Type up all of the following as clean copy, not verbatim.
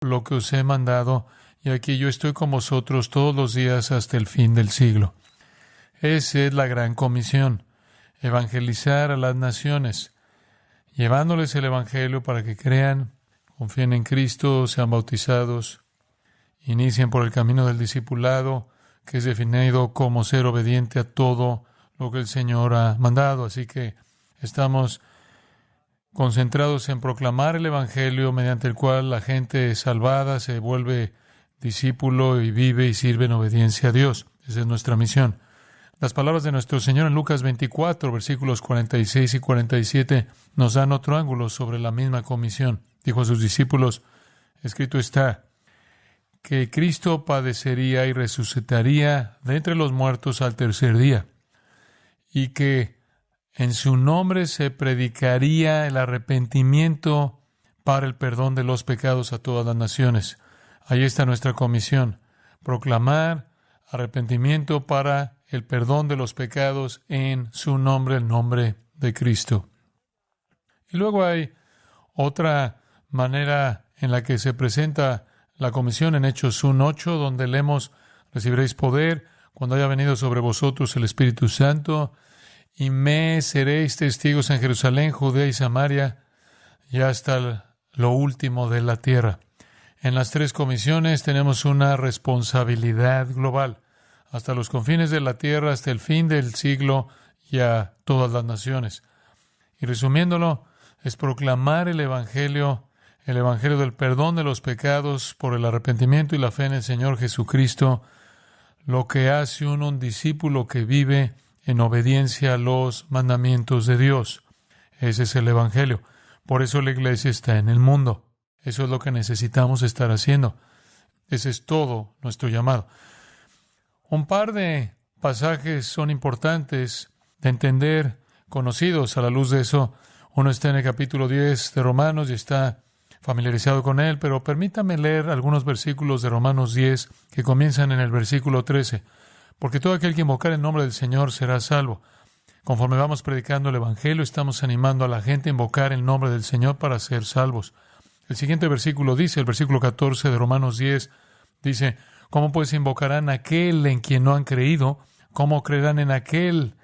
lo que os he mandado, y aquí yo estoy con vosotros todos los días hasta el fin del siglo. Esa es la gran comisión, evangelizar a las naciones, llevándoles el evangelio para que crean, confíen en Cristo, sean bautizados, inicien por el camino del discipulado, que es definido como ser obediente a todo lo que el Señor ha mandado. Así que estamos concentrados en proclamar el evangelio mediante el cual la gente salvada se vuelve discípulo y vive y sirve en obediencia a Dios. Esa es nuestra misión. Las palabras de nuestro Señor en Lucas 24, versículos 46 y 47, nos dan otro ángulo sobre la misma comisión. Dijo a sus discípulos, escrito está, que Cristo padecería y resucitaría de entre los muertos al tercer día, y que en su nombre se predicaría el arrepentimiento para el perdón de los pecados a todas las naciones. Ahí está nuestra comisión, proclamar arrepentimiento para el perdón de los pecados en su nombre, el nombre de Cristo. Y luego hay otra manera en la que se presenta la comisión en Hechos 1:8, donde leemos, recibiréis poder cuando haya venido sobre vosotros el Espíritu Santo, y me seréis testigos en Jerusalén, Judea y Samaria, y hasta lo último de la tierra. En las tres comisiones tenemos una responsabilidad global, hasta los confines de la tierra, hasta el fin del siglo y a todas las naciones. Y resumiéndolo, es proclamar el Evangelio del perdón de los pecados por el arrepentimiento y la fe en el Señor Jesucristo, lo que hace un discípulo que vive en obediencia a los mandamientos de Dios. Ese es el Evangelio. Por eso la iglesia está en el mundo. Eso es lo que necesitamos estar haciendo. Ese es todo nuestro llamado. Un par de pasajes son importantes de entender, conocidos a la luz de eso. Uno está en el capítulo 10 de Romanos y está familiarizado con él, pero permítame leer algunos versículos de Romanos 10 que comienzan en el versículo 13. Porque todo aquel que invocar el nombre del Señor será salvo. Conforme vamos predicando el Evangelio, estamos animando a la gente a invocar el nombre del Señor para ser salvos. El siguiente versículo dice, el versículo 14 de Romanos 10, dice, ¿cómo pues invocarán a aquel en quien no han creído? ¿Cómo creerán en aquel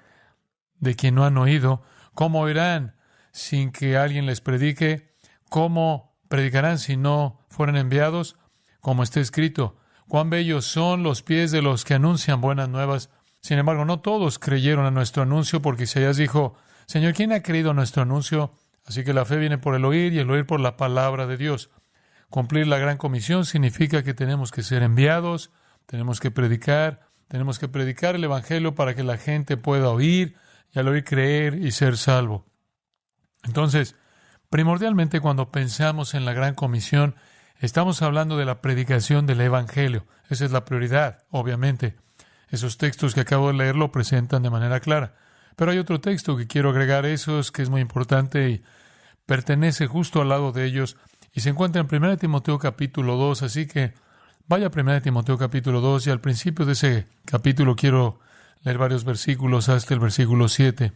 de quien no han oído? ¿Cómo oirán sin que alguien les predique? ¿Cómo predicarán si no fueran enviados? Como está escrito, cuán bellos son los pies de los que anuncian buenas nuevas. Sin embargo, no todos creyeron a nuestro anuncio, porque Isaías dijo, Señor, ¿quién ha creído a nuestro anuncio? Así que la fe viene por el oír y el oír por la palabra de Dios. Cumplir la gran comisión significa que tenemos que ser enviados, tenemos que predicar el Evangelio para que la gente pueda oír y al oír creer y ser salvo. Entonces, primordialmente cuando pensamos en la gran comisión, estamos hablando de la predicación del Evangelio. Esa es la prioridad, obviamente. Esos textos que acabo de leer lo presentan de manera clara. Pero hay otro texto que quiero agregar a esos, que es muy importante y pertenece justo al lado de ellos, y se encuentra en 1 Timoteo capítulo 2, así que vaya a 1 Timoteo capítulo 2, y al principio de ese capítulo quiero leer varios versículos hasta el versículo 7.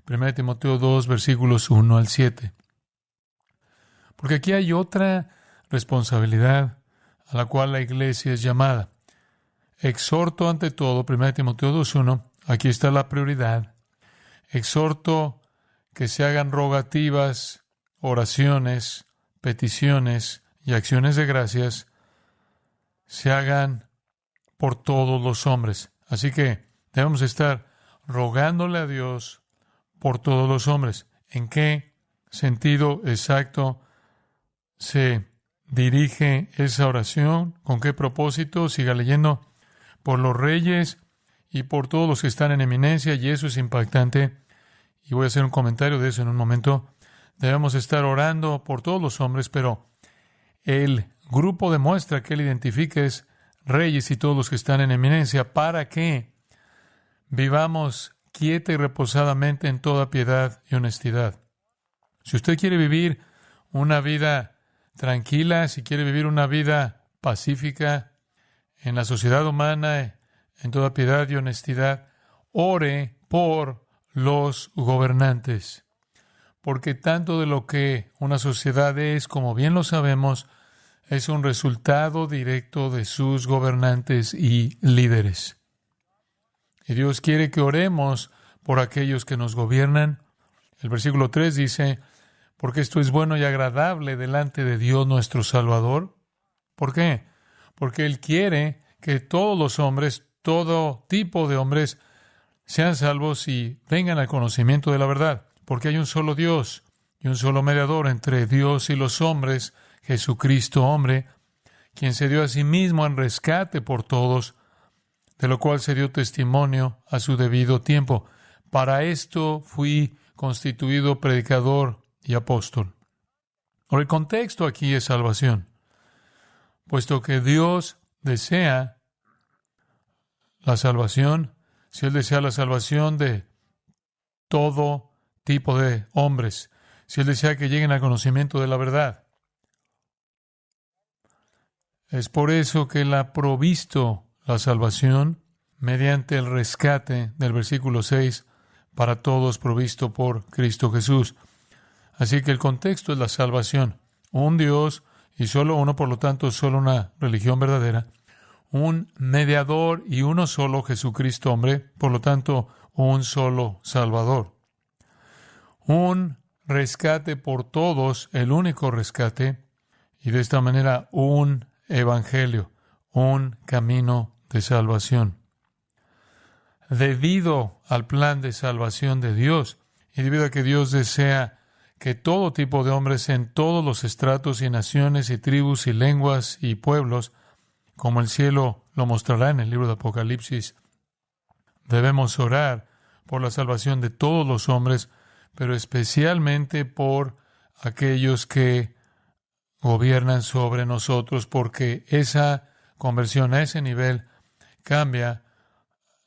1 Timoteo 2, versículos 1 al 7. Porque aquí hay otra responsabilidad a la cual la iglesia es llamada. Exhorto ante todo, 1 Timoteo 2:1, aquí está la prioridad. Exhorto que se hagan rogativas, oraciones, peticiones y acciones de gracias, se hagan por todos los hombres. Así que debemos estar rogándole a Dios por todos los hombres. ¿En qué sentido exacto se dirige esa oración? ¿Con qué propósito? Siga leyendo. Por los reyes y por todos los que están en eminencia, y eso es impactante, y voy a hacer un comentario de eso en un momento. Debemos estar orando por todos los hombres, pero el grupo demuestra que él identifica es reyes y todos los que están en eminencia, para que vivamos quieta y reposadamente en toda piedad y honestidad. Si usted quiere vivir una vida tranquila, si quiere vivir una vida pacífica en la sociedad humana, en toda piedad y honestidad, ore por los gobernantes. Porque tanto de lo que una sociedad es, como bien lo sabemos, es un resultado directo de sus gobernantes y líderes. Y Dios quiere que oremos por aquellos que nos gobiernan. El versículo 3 dice, porque esto es bueno y agradable delante de Dios nuestro Salvador. ¿Por qué? Porque Él quiere que todos los hombres, todo tipo de hombres, sean salvos y vengan al conocimiento de la verdad. Porque hay un solo Dios y un solo mediador entre Dios y los hombres, Jesucristo hombre, quien se dio a sí mismo en rescate por todos, de lo cual se dio testimonio a su debido tiempo. Para esto fui constituido predicador y apóstol. Ahora, el contexto aquí es salvación, puesto que Dios desea la salvación. Si Él desea la salvación de todo tipo de hombres, si Él desea que lleguen al conocimiento de la verdad, es por eso que Él ha provisto la salvación mediante el rescate del versículo 6 para todos provisto por Cristo Jesús. Así que el contexto es la salvación. Un Dios y solo uno, por lo tanto, solo una religión verdadera. Un mediador y uno solo, Jesucristo hombre, por lo tanto, un solo Salvador. Un rescate por todos, el único rescate, y de esta manera un evangelio, un camino de salvación. Debido al plan de salvación de Dios y debido a que Dios desea que todo tipo de hombres en todos los estratos y naciones y tribus y lenguas y pueblos, como el cielo lo mostrará en el libro de Apocalipsis, debemos orar por la salvación de todos los hombres, pero especialmente por aquellos que gobiernan sobre nosotros, porque esa conversión a ese nivel cambia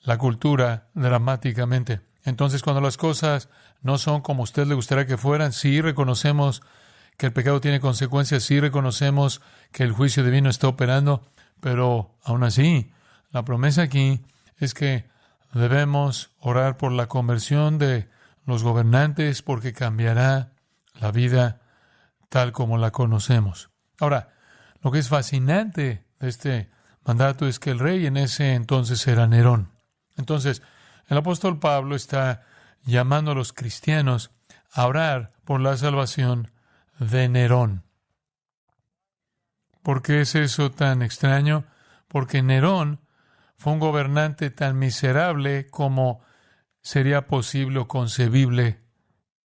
la cultura dramáticamente. Entonces, cuando las cosas no son como a usted le gustaría que fueran, sí reconocemos que el pecado tiene consecuencias, sí reconocemos que el juicio divino está operando, pero aún así, la promesa aquí es que debemos orar por la conversión de los gobernantes porque cambiará la vida tal como la conocemos. Ahora, lo que es fascinante de este mandato es que el rey en ese entonces era Nerón. Entonces, el apóstol Pablo está llamando a los cristianos a orar por la salvación de Nerón. ¿Por qué es eso tan extraño? Porque Nerón fue un gobernante tan miserable como sería posible o concebible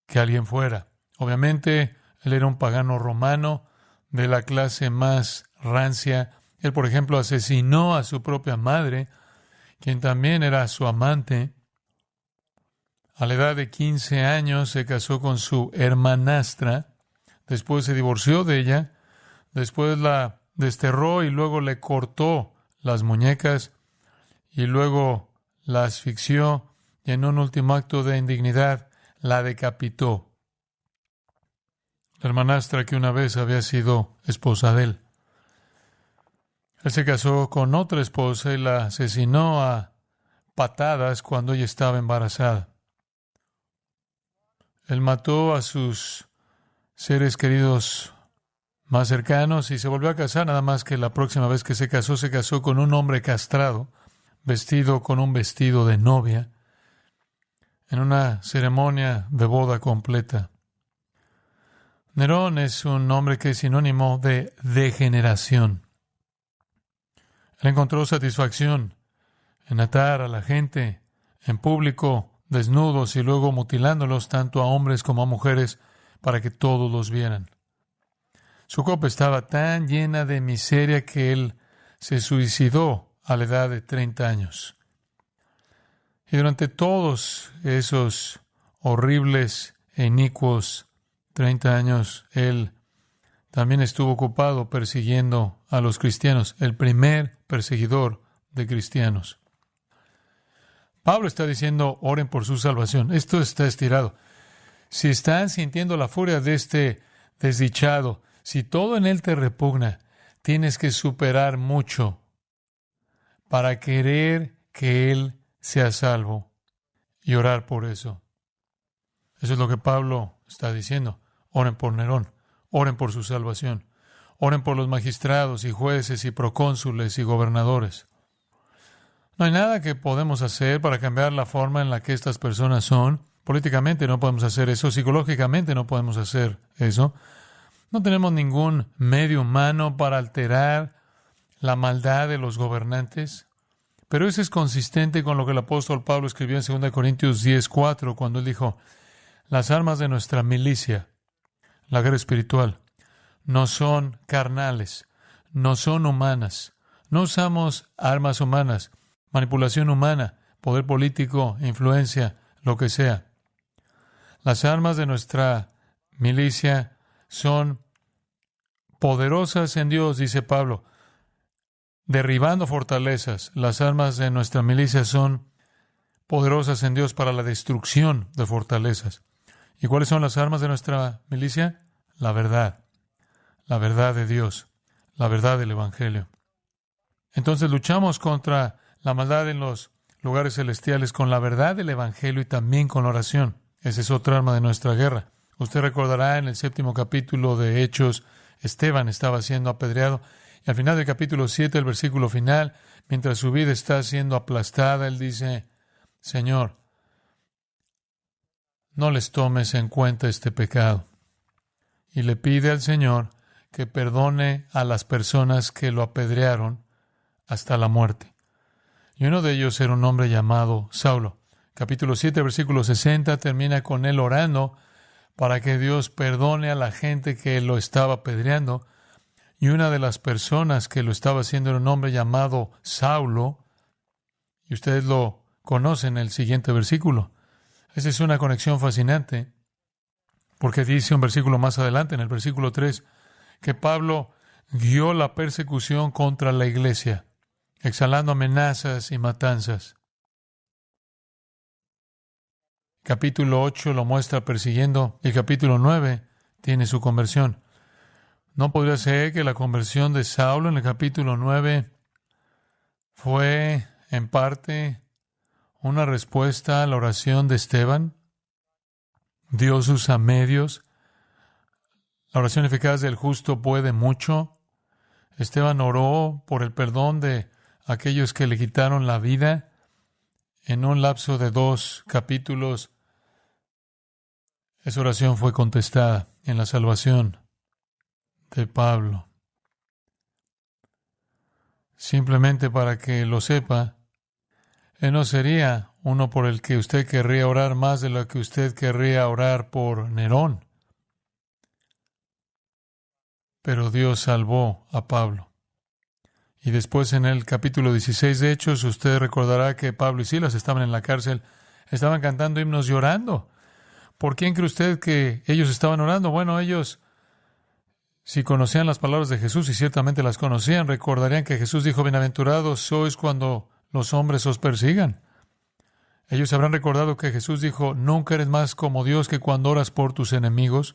que alguien fuera. Obviamente, él era un pagano romano de la clase más rancia. Él, por ejemplo, asesinó a su propia madre, quien también era su amante. A la edad de 15 años se casó con su hermanastra, después se divorció de ella, después la desterró y luego le cortó las muñecas y luego la asfixió y en un último acto de indignidad la decapitó. La hermanastra que una vez había sido esposa de él. Él se casó con otra esposa y la asesinó a patadas cuando ella estaba embarazada. Él mató a sus seres queridos más cercanos y se volvió a casar, nada más que la próxima vez que se casó con un hombre castrado, vestido con un vestido de novia, en una ceremonia de boda completa. Nerón es un nombre que es sinónimo de degeneración. Él encontró satisfacción en atar a la gente en público, desnudos y luego mutilándolos tanto a hombres como a mujeres para que todos los vieran. Su copa estaba tan llena de miseria que él se suicidó a la edad de 30 años. Y durante todos esos horribles e inicuos 30 años, él también estuvo ocupado persiguiendo a los cristianos, el primer perseguidor de cristianos. Pablo está diciendo, oren por su salvación. Esto está estirado. Si están sintiendo la furia de este desdichado, si todo en él te repugna, tienes que superar mucho para querer que él sea salvo y orar por eso. Eso es lo que Pablo está diciendo. Oren por Nerón, oren por su salvación, Oren por los magistrados y jueces y procónsules y gobernadores. No hay nada que podemos hacer para cambiar la forma en la que estas personas son. Políticamente no podemos hacer eso. Psicológicamente no podemos hacer eso. No tenemos ningún medio humano para alterar la maldad de los gobernantes. Pero eso es consistente con lo que el apóstol Pablo escribió en 2 Corintios 10:4, cuando él dijo, las armas de nuestra milicia, la guerra espiritual, no son carnales, no son humanas. No usamos armas humanas, manipulación humana, poder político, influencia, lo que sea. Las armas de nuestra milicia son poderosas en Dios, dice Pablo, derribando fortalezas. Las armas de nuestra milicia son poderosas en Dios para la destrucción de fortalezas. ¿Y cuáles son las armas de nuestra milicia? La verdad de Dios, la verdad del Evangelio. Entonces luchamos contra la maldad en los lugares celestiales con la verdad del Evangelio y también con la oración. Esa es otra arma de nuestra guerra. Usted recordará en el 7º capítulo de Hechos, Esteban estaba siendo apedreado y al final del capítulo 7, el versículo final, mientras su vida está siendo aplastada, él dice, Señor, no les tomes en cuenta este pecado. Y le pide al Señor que perdone a las personas que lo apedrearon hasta la muerte. Y uno de ellos era un hombre llamado Saulo. Capítulo 7, versículo 60, termina con él orando para que Dios perdone a la gente que lo estaba apedreando. Y una de las personas que lo estaba haciendo era un hombre llamado Saulo. Y ustedes lo conocen en el siguiente versículo. Esa es una conexión fascinante, porque dice un versículo más adelante, en el versículo 3, que Pablo guió la persecución contra la iglesia, exhalando amenazas y matanzas. Capítulo 8 lo muestra persiguiendo, y el capítulo 9 tiene su conversión. ¿No podría ser que la conversión de Saulo en el capítulo 9 fue, en parte, una respuesta a la oración de Esteban? Dios usa medios. La oración eficaz del justo puede mucho. Esteban oró por el perdón de aquellos que le quitaron la vida. En un lapso de 2 capítulos, esa oración fue contestada en la salvación de Pablo. Simplemente para que lo sepa, él no sería uno por el que usted querría orar más de lo que usted querría orar por Nerón. Pero Dios salvó a Pablo. Y después en el capítulo 16 de Hechos, usted recordará que Pablo y Silas estaban en la cárcel, estaban cantando himnos y orando. ¿Por quién cree usted que ellos estaban orando? Bueno, ellos, si conocían las palabras de Jesús, y ciertamente las conocían, recordarían que Jesús dijo, bienaventurados sois cuando los hombres os persigan. Ellos habrán recordado que Jesús dijo, nunca eres más como Dios que cuando oras por tus enemigos.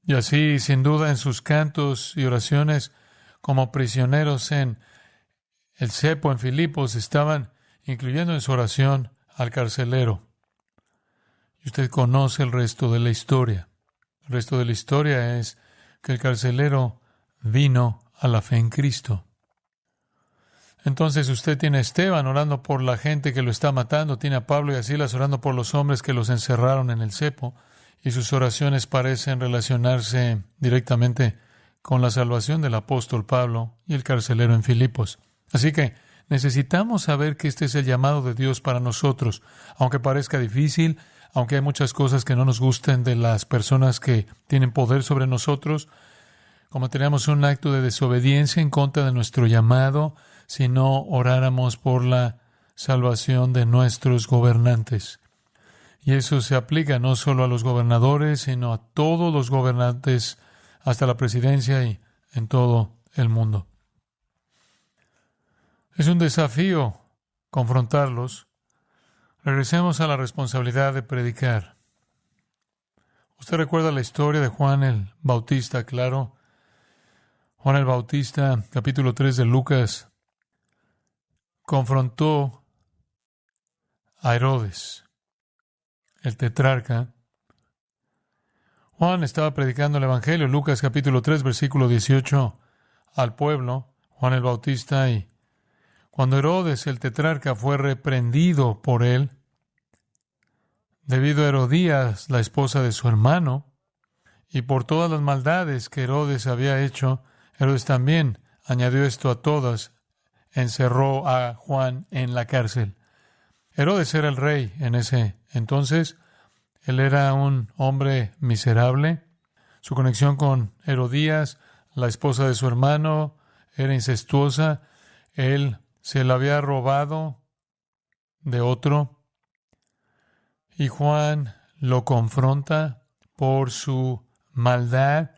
Y así, sin duda, en sus cantos y oraciones, como prisioneros en el cepo en Filipos, estaban incluyendo en su oración al carcelero. Y usted conoce el resto de la historia. El resto de la historia es que el carcelero vino a la fe en Cristo. Entonces usted tiene a Esteban orando por la gente que lo está matando, tiene a Pablo y a Silas orando por los hombres que los encerraron en el cepo, y sus oraciones parecen relacionarse directamente con la salvación del apóstol Pablo y el carcelero en Filipos. Así que necesitamos saber que este es el llamado de Dios para nosotros, aunque parezca difícil, aunque hay muchas cosas que no nos gusten de las personas que tienen poder sobre nosotros, como tenemos un acto de desobediencia en contra de nuestro llamado, si no oráramos por la salvación de nuestros gobernantes. Y eso se aplica no solo a los gobernadores, sino a todos los gobernantes, hasta la presidencia y en todo el mundo. Es un desafío confrontarlos. Regresemos a la responsabilidad de predicar. Usted recuerda la historia de Juan el Bautista, claro. Juan el Bautista, capítulo 3 de Lucas, confrontó a Herodes, el tetrarca. Juan estaba predicando el Evangelio, Lucas capítulo 3, versículo 18, al pueblo, Juan el Bautista, y cuando Herodes, el tetrarca, fue reprendido por él, debido a Herodías, la esposa de su hermano, y por todas las maldades que Herodes había hecho, Herodes también añadió esto a todas, encerró a Juan en la cárcel. Herodes era el rey en ese entonces. Él era un hombre miserable. Su conexión con Herodías, la esposa de su hermano, era incestuosa. Él se la había robado de otro. Y Juan lo confronta por su maldad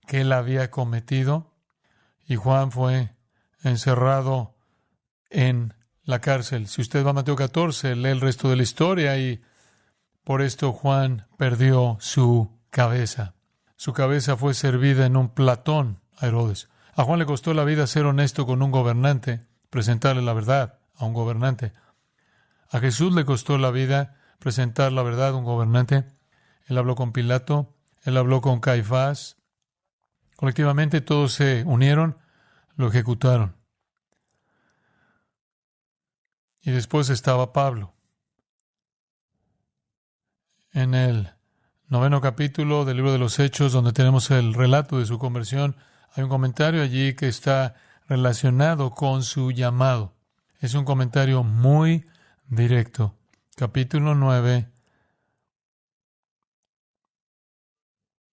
que él había cometido. Y Juan fue encerrado en la cárcel. Si usted va a Mateo 14, lee el resto de la historia y por esto Juan perdió su cabeza. Su cabeza fue servida en un platón a Herodes. A Juan le costó la vida ser honesto con un gobernante, presentarle la verdad a un gobernante. A Jesús le costó la vida presentar la verdad a un gobernante. Él habló con Pilato, él habló con Caifás. Colectivamente todos se unieron, lo ejecutaron. Y después estaba Pablo. En el 9º capítulo del libro de los Hechos, donde tenemos el relato de su conversión, hay un comentario allí que está relacionado con su llamado. Es un comentario muy directo. Capítulo 9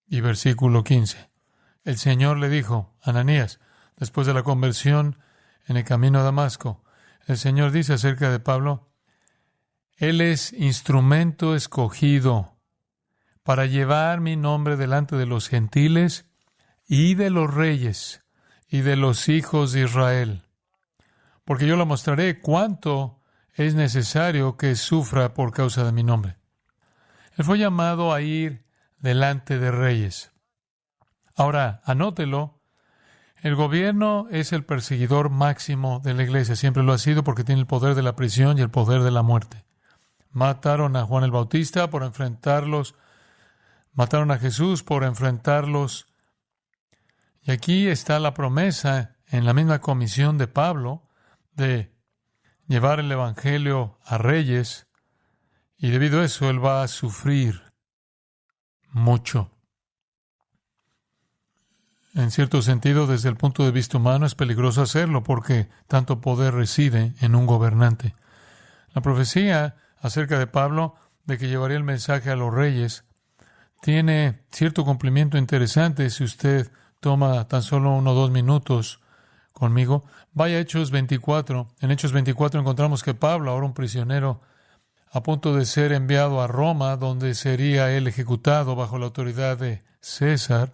y versículo 15. El Señor le dijo, Ananías, después de la conversión en el camino a Damasco, el Señor dice acerca de Pablo, Él es instrumento escogido para llevar mi nombre delante de los gentiles y de los reyes y de los hijos de Israel, porque yo le mostraré cuánto es necesario que sufra por causa de mi nombre. Él fue llamado a ir delante de reyes. Ahora, anótelo, el gobierno es el perseguidor máximo de la iglesia, siempre lo ha sido porque tiene el poder de la prisión y el poder de la muerte. Mataron a Juan el Bautista por enfrentarlos, mataron a Jesús por enfrentarlos. Y aquí está la promesa en la misma comisión de Pablo de llevar el Evangelio a reyes, y debido a eso él va a sufrir mucho. En cierto sentido, desde el punto de vista humano, es peligroso hacerlo porque tanto poder reside en un gobernante. La profecía acerca de Pablo, de que llevaría el mensaje a los reyes, tiene cierto cumplimiento interesante si usted toma tan solo 1 o 2 minutos conmigo. Vaya a Hechos 24. En Hechos 24 encontramos que Pablo, ahora un prisionero, a punto de ser enviado a Roma, donde sería él ejecutado bajo la autoridad de César.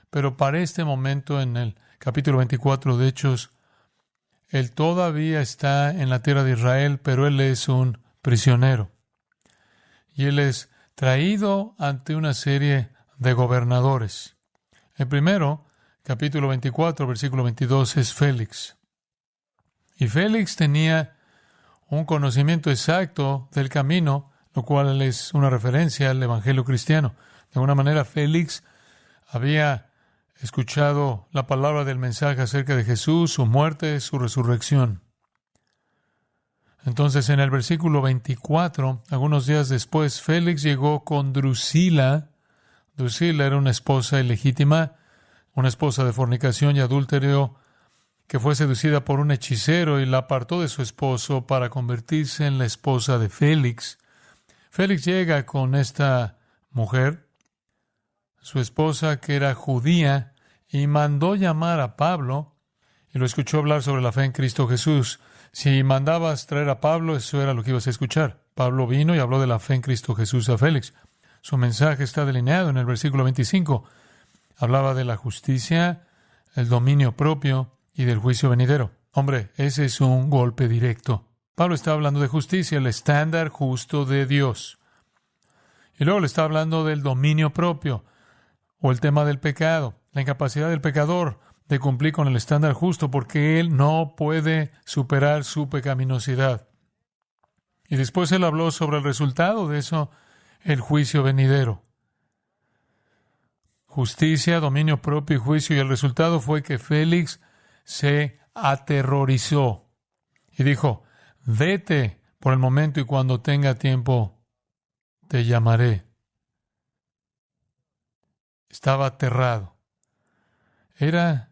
Pero para este momento, en el capítulo 24 de Hechos, él todavía está en la tierra de Israel, pero él es un prisionero. Y él es traído ante una serie de gobernadores. El primero, capítulo 24, versículo 22, es Félix. Y Félix tenía un conocimiento exacto del camino, lo cual es una referencia al evangelio cristiano. De alguna manera, Félix había escuchado la palabra del mensaje acerca de Jesús, su muerte, su resurrección. Entonces, en el versículo 24, algunos días después, Félix llegó con Drusila. Drusila era una esposa ilegítima, una esposa de fornicación y adulterio, que fue seducida por un hechicero y la apartó de su esposo para convertirse en la esposa de Félix. Félix llega con esta mujer, su esposa, que era judía, y mandó llamar a Pablo y lo escuchó hablar sobre la fe en Cristo Jesús. Si mandabas traer a Pablo, eso era lo que ibas a escuchar. Pablo vino y habló de la fe en Cristo Jesús a Félix. Su mensaje está delineado en el versículo 25. Hablaba de la justicia, el dominio propio y del juicio venidero. Hombre, ese es un golpe directo. Pablo está hablando de justicia, el estándar justo de Dios. Y luego le está hablando del dominio propio, o el tema del pecado, la incapacidad del pecador de cumplir con el estándar justo porque él no puede superar su pecaminosidad. Y después él habló sobre el resultado de eso, el juicio venidero. justicia, dominio propio y juicio, y el resultado fue que Félix se aterrorizó y dijo: vete por el momento y cuando tenga tiempo te llamaré. Estaba aterrado. Era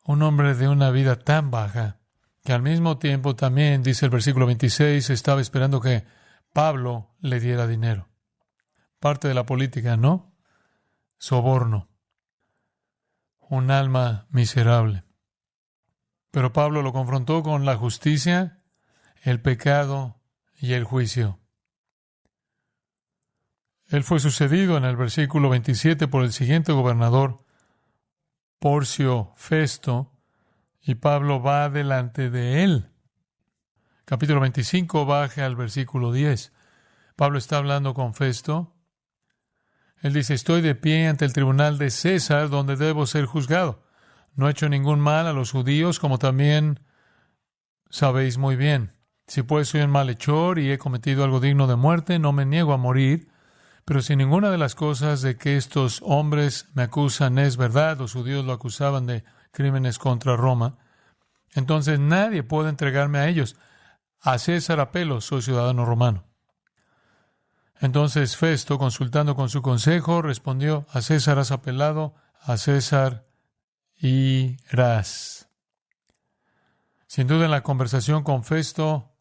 un hombre de una vida tan baja que al mismo tiempo también, dice el versículo 26, estaba esperando que Pablo le diera dinero. Parte de la política, ¿no? Soborno. Un alma miserable. Pero Pablo lo confrontó con la justicia, el pecado y el juicio. Él fue sucedido en el versículo 27 por el siguiente gobernador, Porcio Festo, y Pablo va delante de él. Capítulo 25, baje al versículo 10. Pablo está hablando con Festo. Él dice: estoy de pie ante el tribunal de César, donde debo ser juzgado. No he hecho ningún mal a los judíos, como también sabéis muy bien. Si pues soy un malhechor y he cometido algo digno de muerte, no me niego a morir. Pero si ninguna de las cosas de que estos hombres me acusan es verdad, los judíos lo acusaban de crímenes contra Roma, entonces nadie puede entregarme a ellos. A César apelo, soy ciudadano romano. Entonces Festo, consultando con su consejo, respondió: a César has apelado, a César irás. Sin duda, en la conversación con Festo,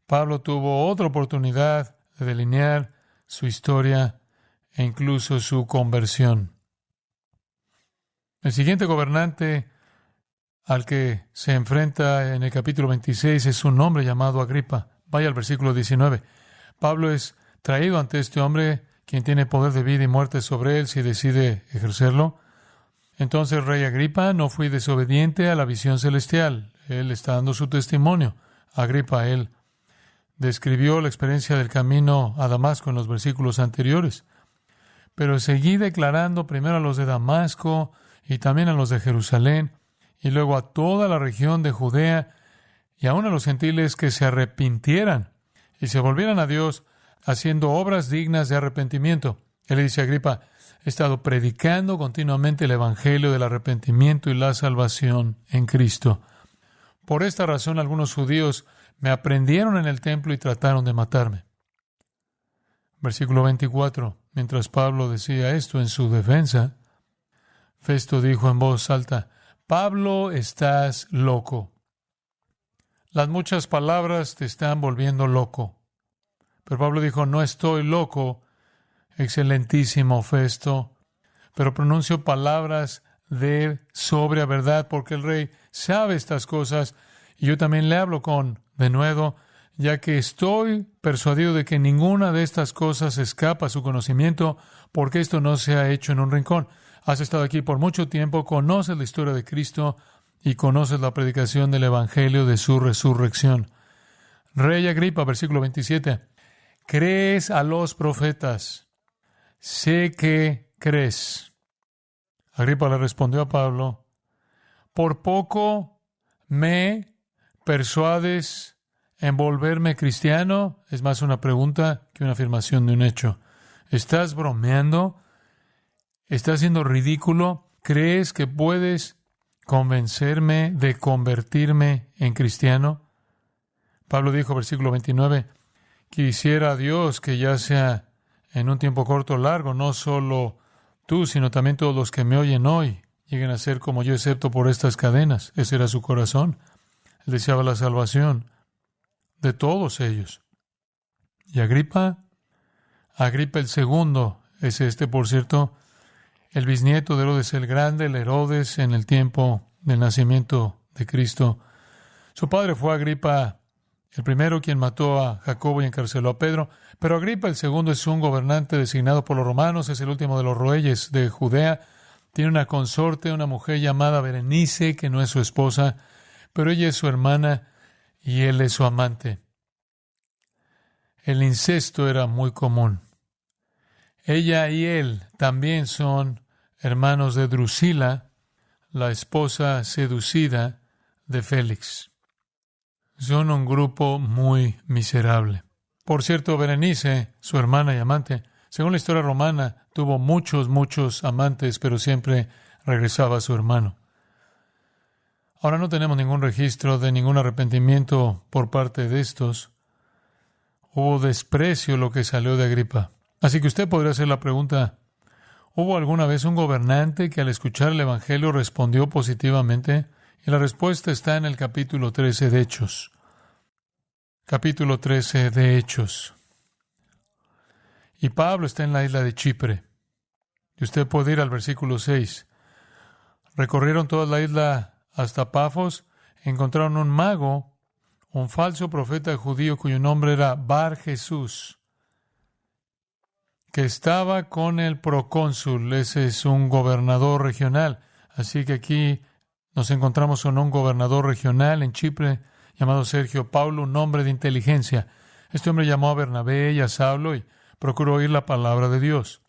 Pablo tuvo otra oportunidad de delinear su historia e incluso su conversión. El siguiente gobernante al que se enfrenta en el capítulo 26 es un hombre llamado Agripa. Vaya al versículo 19. Pablo es traído ante este hombre, quien tiene poder de vida y muerte sobre él si decide ejercerlo. Entonces, rey Agripa, no fui desobediente a la visión celestial. Él está dando su testimonio. Agripa, él describió la experiencia del camino a Damasco en los versículos anteriores. Pero seguí declarando primero a los de Damasco y también a los de Jerusalén, y luego a toda la región de Judea y aún a los gentiles que se arrepintieran y se volvieran a Dios, haciendo obras dignas de arrepentimiento. Él le dice a Agripa: he estado predicando continuamente el evangelio del arrepentimiento y la salvación en Cristo. Por esta razón, algunos judíos me aprendieron en el templo y trataron de matarme. Versículo 24. Mientras Pablo decía esto en su defensa, Festo dijo en voz alta: Pablo, estás loco. Las muchas palabras te están volviendo loco. Pero Pablo dijo: no estoy loco, excelentísimo Festo, pero pronuncio palabras de sobria verdad, porque el rey sabe estas cosas, y yo también le hablo con denuedo, ya que estoy persuadido de que ninguna de estas cosas escapa a su conocimiento, porque esto no se ha hecho en un rincón. Has estado aquí por mucho tiempo, conoces la historia de Cristo y conoces la predicación del evangelio de su resurrección. Rey Agripa, versículo 27. ¿Crees a los profetas? Sé que crees. Agripa le respondió a Pablo: ¿por poco me persuades en volverme cristiano? Es más una pregunta que una afirmación de un hecho. ¿Estás bromeando? ¿Estás siendo ridículo? ¿Crees que puedes convencerme de convertirme en cristiano? Pablo dijo, versículo 29, quisiera a Dios que ya sea en un tiempo corto o largo, no solo tú, sino también todos los que me oyen hoy lleguen a ser como yo, excepto por estas cadenas. Ese era su corazón. Él deseaba la salvación de todos ellos. Y Agripa el segundo, es por cierto, el bisnieto de Herodes el Grande, el Herodes en el tiempo del nacimiento de Cristo. Su padre fue Agripa el primero, quien mató a Jacobo y encarceló a Pedro. Pero Agripa el segundo es un gobernante designado por los romanos, es el último de los reyes de Judea. Tiene una consorte, una mujer llamada Berenice, que no es su esposa, pero ella es su hermana y él es su amante. El incesto era muy común. Ella y él también son hermanos de Drusila, la esposa seducida de Félix. Son un grupo muy miserable. Por cierto, Berenice, su hermana y amante, Según la historia romana, tuvo muchos amantes, pero siempre regresaba a su hermano. Ahora no tenemos ningún registro de ningún arrepentimiento por parte de estos. Hubo desprecio lo que salió de Agripa. Así que usted podría hacer la pregunta, ¿hubo alguna vez un gobernante que al escuchar el Evangelio respondió positivamente? Y la respuesta está en el capítulo 13 de Hechos. Capítulo 13 de Hechos. Y Pablo está en la isla de Chipre. Y usted puede ir al versículo 6. Recorrieron toda la isla hasta Pafos, encontraron un mago, un falso profeta judío cuyo nombre era Bar Jesús, que estaba con el procónsul. Ese es un gobernador regional. Así que aquí nos encontramos con un gobernador regional en Chipre llamado Sergio Paulo, un hombre de inteligencia. Este hombre llamó a Bernabé y a Saulo y procuró oír la palabra de Dios.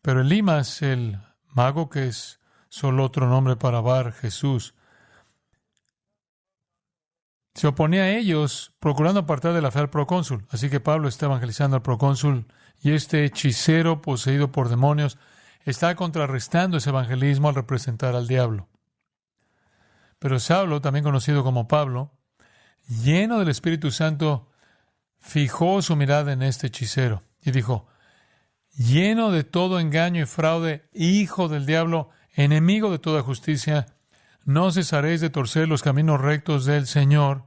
Pero Elimas, el mago, que es solo otro nombre para Bar Jesús, se oponía a ellos, procurando apartar de la fe al procónsul. Así que Pablo está evangelizando al procónsul y este hechicero poseído por demonios está contrarrestando ese evangelismo al representar al diablo. Pero Saulo, también conocido como Pablo, lleno del Espíritu Santo, fijó su mirada en este hechicero y dijo, lleno de todo engaño y fraude, hijo del diablo, enemigo de toda justicia, no cesaréis de torcer los caminos rectos del Señor.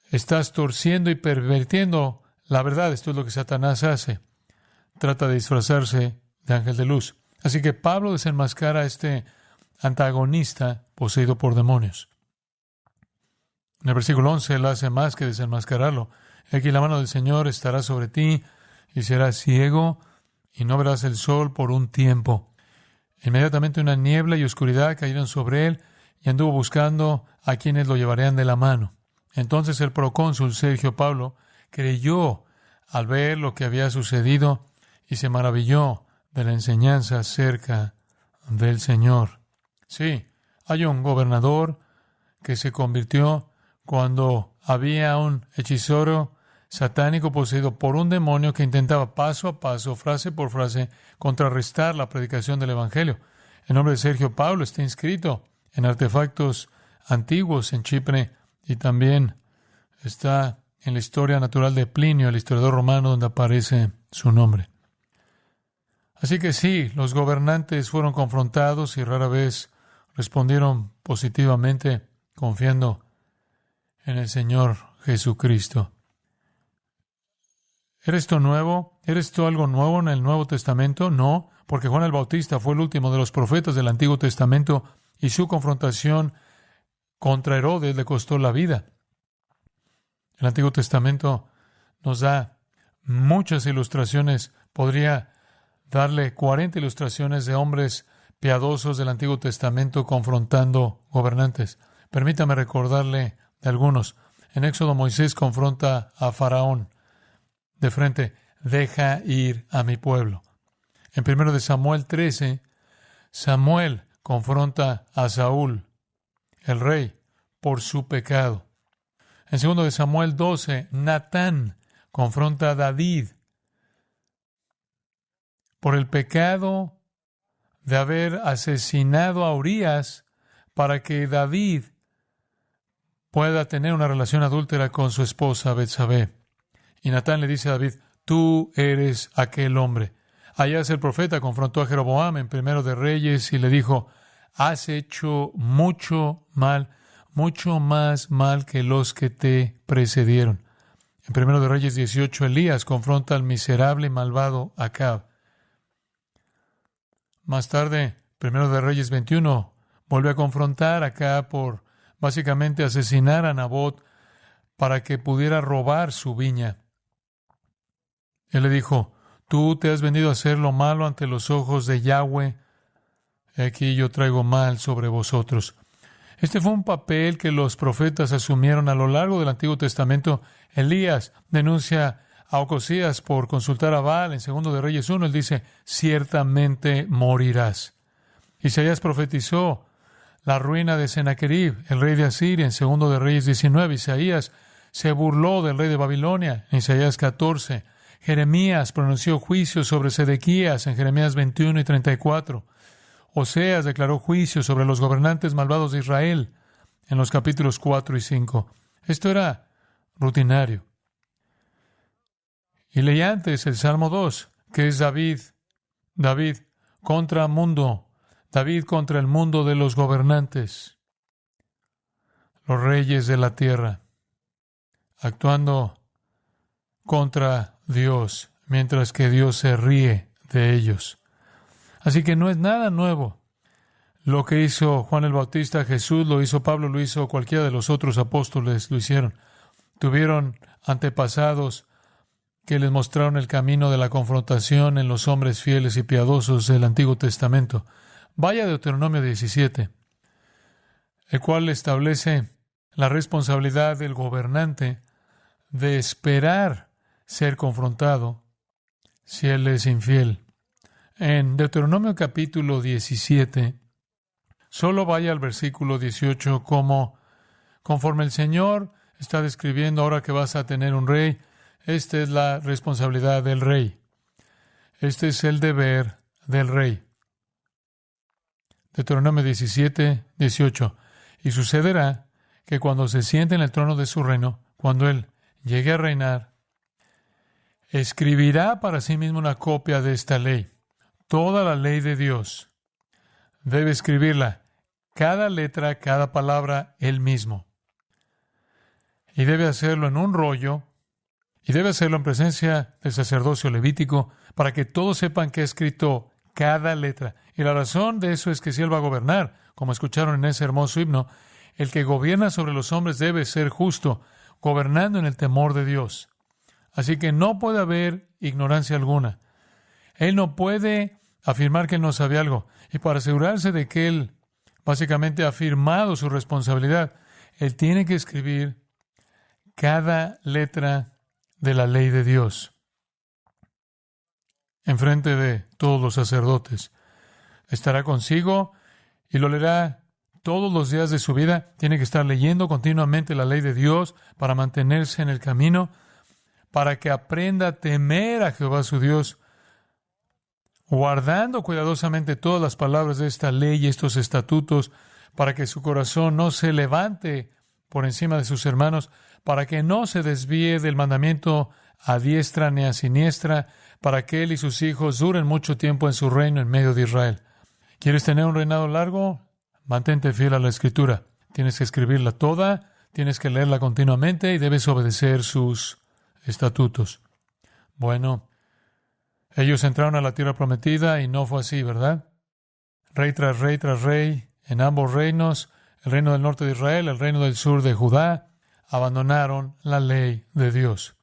Estás torciendo y pervirtiendo la verdad. Esto es lo que Satanás hace. Trata de disfrazarse de ángel de luz. Así que Pablo desenmascara a este antagonista poseído por demonios. En el versículo 11, él hace más que desenmascararlo. Aquí la mano del Señor estará sobre ti y serás ciego y no verás el sol por un tiempo. Inmediatamente una niebla y oscuridad cayeron sobre él y anduvo buscando a quienes lo llevarían de la mano. Entonces el procónsul Sergio Paulo creyó al ver lo que había sucedido y se maravilló de la enseñanza acerca del Señor. Sí, hay un gobernador que se convirtió cuando había un hechicero satánico poseído por un demonio que intentaba paso a paso, frase por frase, contrarrestar la predicación del Evangelio. El nombre de Sergio Paulo está inscrito en artefactos antiguos en Chipre y también está en la historia natural de Plinio, el historiador romano, donde aparece su nombre. Así que sí, los gobernantes fueron confrontados y rara vez respondieron positivamente confiando en el Señor Jesucristo. ¿Eres tú nuevo? ¿Eres tú algo nuevo en el Nuevo Testamento? No, porque Juan el Bautista fue el último de los profetas del Antiguo Testamento y su confrontación contra Herodes le costó la vida. El Antiguo Testamento nos da muchas ilustraciones. Podría darle 40 ilustraciones de hombres piadosos del Antiguo Testamento confrontando gobernantes. Permítame recordarle de algunos. En Éxodo, Moisés confronta a Faraón de frente, deja ir a mi pueblo. En 1 de Samuel 13, Samuel confronta a Saúl, el rey, por su pecado. En 2 de Samuel 12, Natán confronta a David por el pecado de haber asesinado a Urías para que David pueda tener una relación adúltera con su esposa Betsabé. Y Natán le dice a David, tú eres aquel hombre. Allá el profeta confrontó a Jeroboam en 1 de Reyes y le dijo, has hecho mucho mal, mucho más mal que los que te precedieron. En 1 de Reyes 18, Elías confronta al miserable y malvado Acab. Más tarde, 1 de Reyes 21, vuelve a confrontar a Acab por básicamente asesinar a Nabot para que pudiera robar su viña. Él le dijo, tú te has venido a hacer lo malo ante los ojos de Yahweh. Aquí yo traigo mal sobre vosotros. Este fue un papel que los profetas asumieron a lo largo del Antiguo Testamento. Elías denuncia a Ocosías por consultar a Baal. En 2 de Reyes 1, él dice, ciertamente morirás. Isaías profetizó la ruina de Sennacherib, el rey de Asiria, en 2 de Reyes 19. Isaías se burló del rey de Babilonia, en Isaías 14. Jeremías pronunció juicio sobre Sedequías en Jeremías 21 y 34. Oseas declaró juicio sobre los gobernantes malvados de Israel en los capítulos 4 y 5. Esto era rutinario. Y leí antes el Salmo 2, que es David contra mundo, David contra el mundo de los gobernantes, los reyes de la tierra, actuando contra Dios, mientras que Dios se ríe de ellos. Así que no es nada nuevo. Lo que hizo Juan el Bautista, Jesús lo hizo, Pablo lo hizo, cualquiera de los otros apóstoles lo hicieron. Tuvieron antepasados que les mostraron el camino de la confrontación en los hombres fieles y piadosos del Antiguo Testamento. Vaya Deuteronomio 17, el cual establece la responsabilidad del gobernante de esperar ser confrontado si él es infiel. En Deuteronomio capítulo 17, solo vaya al versículo 18, conforme el Señor está describiendo ahora que vas a tener un rey. Esta es la responsabilidad del rey. Este es el deber del rey. Deuteronomio 17, 18. Y sucederá que cuando se siente en el trono de su reino, cuando él llegue a reinar, escribirá para sí mismo una copia de esta ley. Toda la ley de Dios debe escribirla, cada letra, cada palabra, él mismo. Y debe hacerlo en un rollo, y debe hacerlo en presencia del sacerdocio levítico, para que todos sepan que ha escrito cada letra. Y la razón de eso es que si él va a gobernar, como escucharon en ese hermoso himno, el que gobierna sobre los hombres debe ser justo, gobernando en el temor de Dios. Así que no puede haber ignorancia alguna. Él no puede afirmar que él no sabe algo. Y para asegurarse de que él básicamente ha afirmado su responsabilidad, él tiene que escribir cada letra de la ley de Dios en frente de todos los sacerdotes. Estará consigo y lo leerá todos los días de su vida. Tiene que estar leyendo continuamente la ley de Dios para mantenerse en el camino, para que aprenda a temer a Jehová su Dios, guardando cuidadosamente todas las palabras de esta ley y estos estatutos, para que su corazón no se levante por encima de sus hermanos, para que no se desvíe del mandamiento a diestra ni a siniestra, para que él y sus hijos duren mucho tiempo en su reino en medio de Israel. ¿Quieres tener un reinado largo? Mantente fiel a la Escritura. Tienes que escribirla toda, tienes que leerla continuamente y debes obedecer sus estatutos. Bueno, ellos entraron a la tierra prometida y no fue así, ¿verdad? Rey tras rey tras rey, en ambos reinos, el reino del norte de Israel, el reino del sur de Judá, abandonaron la ley de Dios.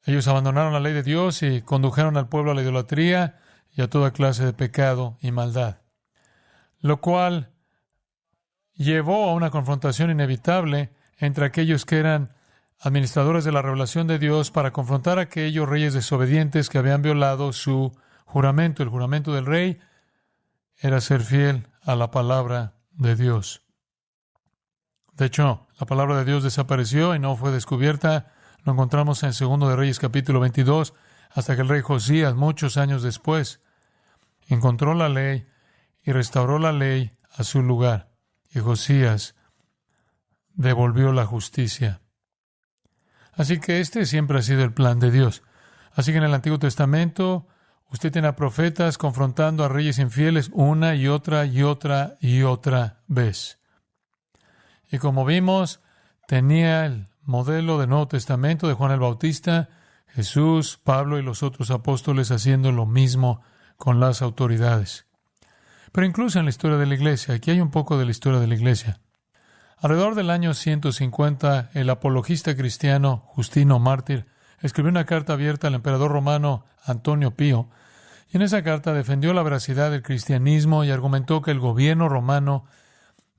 Ellos abandonaron la ley de Dios y condujeron al pueblo a la idolatría y a toda clase de pecado y maldad, lo cual llevó a una confrontación inevitable entre aquellos que eran administradores de la revelación de Dios para confrontar a aquellos reyes desobedientes que habían violado su juramento. El juramento del rey era ser fiel a la palabra de Dios. De hecho, la palabra de Dios desapareció y no fue descubierta. Lo encontramos en 2 de Reyes capítulo 22, hasta que el rey Josías, muchos años después, encontró la ley y restauró la ley a su lugar. Y Josías devolvió la justicia. Así que este siempre ha sido el plan de Dios. Así que en el Antiguo Testamento, usted tiene a profetas confrontando a reyes infieles una y otra y otra y otra vez. Y como vimos, tenía el modelo del Nuevo Testamento de Juan el Bautista, Jesús, Pablo y los otros apóstoles haciendo lo mismo con las autoridades. Pero incluso en la historia de la Iglesia, aquí hay un poco de la historia de la Iglesia. Alrededor del año 150, el apologista cristiano Justino Mártir escribió una carta abierta al emperador romano Antonio Pío, y en esa carta defendió la veracidad del cristianismo y argumentó que el gobierno romano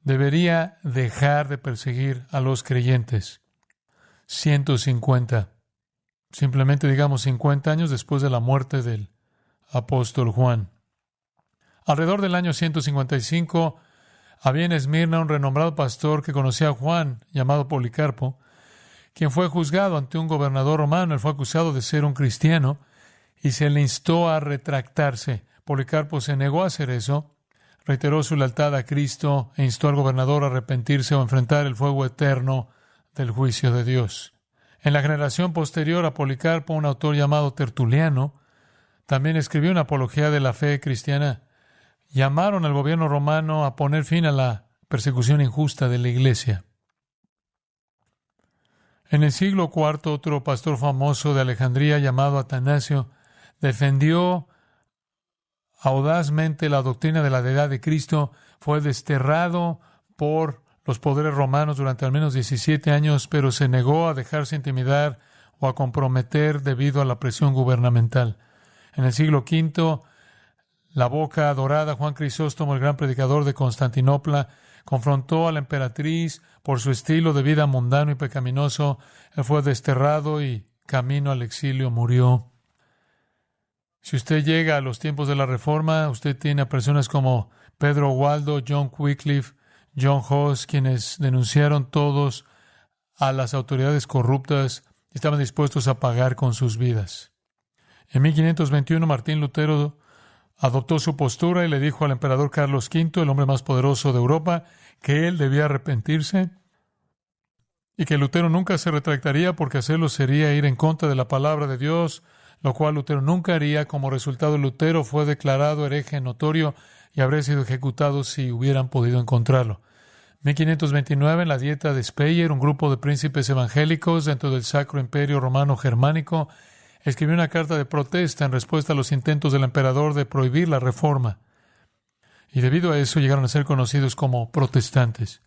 debería dejar de perseguir a los creyentes. 150, simplemente digamos 50 años después de la muerte del apóstol Juan. Alrededor del año 155, había en Esmirna un renombrado pastor que conocía a Juan, llamado Policarpo, quien fue juzgado ante un gobernador romano. Él fue acusado de ser un cristiano y se le instó a retractarse. Policarpo se negó a hacer eso, reiteró su lealtad a Cristo e instó al gobernador a arrepentirse o enfrentar el fuego eterno del juicio de Dios. En la generación posterior a Policarpo, un autor llamado Tertuliano también escribió una apología de la fe cristiana. Llamaron al gobierno romano a poner fin a la persecución injusta de la Iglesia. En el siglo IV, otro pastor famoso de Alejandría llamado Atanasio defendió audazmente la doctrina de la deidad de Cristo. Fue desterrado por los poderes romanos durante al menos 17 años, pero se negó a dejarse intimidar o a comprometer debido a la presión gubernamental. En el siglo V, la boca dorada, Juan Crisóstomo, el gran predicador de Constantinopla, confrontó a la emperatriz por su estilo de vida mundano y pecaminoso. Él fue desterrado y camino al exilio murió. Si usted llega a los tiempos de la Reforma, usted tiene a personas como Pedro Waldo, John Wycliffe, John Huss, quienes denunciaron todos a las autoridades corruptas y estaban dispuestos a pagar con sus vidas. En 1521, Martín Lutero adoptó su postura y le dijo al emperador Carlos V, el hombre más poderoso de Europa, que él debía arrepentirse y que Lutero nunca se retractaría porque hacerlo sería ir en contra de la palabra de Dios, lo cual Lutero nunca haría. Como resultado, Lutero fue declarado hereje notorio y habría sido ejecutado si hubieran podido encontrarlo. 1529, en la Dieta de Speyer, un grupo de príncipes evangélicos dentro del Sacro Imperio Romano Germánico escribió una carta de protesta en respuesta a los intentos del emperador de prohibir la reforma. Y debido a eso llegaron a ser conocidos como protestantes.